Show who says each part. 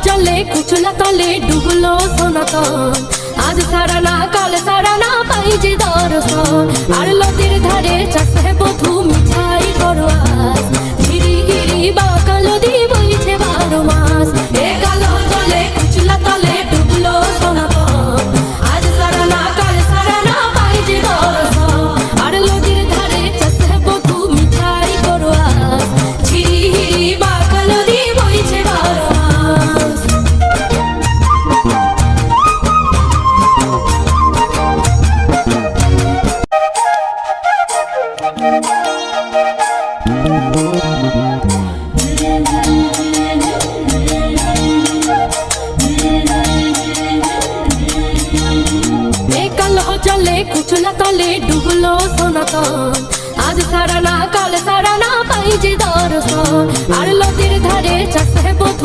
Speaker 1: चले कुचला तले डुबलो सनातन आज सारा ना काल सारा ना पाइजे दर्शन আর নদীর ধারে চাষে বধু মিঠাই করো আজ ঘিরি ঘিরি বাঁকা নদী বইছে 12 মাস এ কালো চলে কুচলা তলে ডুবলো সনাতন আজ সারা না কাল সারা না পাইजे দর্শন আর নদীর ধারে চাষে বধু মিঠাই করো আজ ঘিরি ঘিরি বাঁকা নদী বইছে 12 মাস। चले कुचला तले डुबलो सनातन आज सारा ना काल सारा ना पाइजे दर्शन আর নদীর ধারে চাষে বধু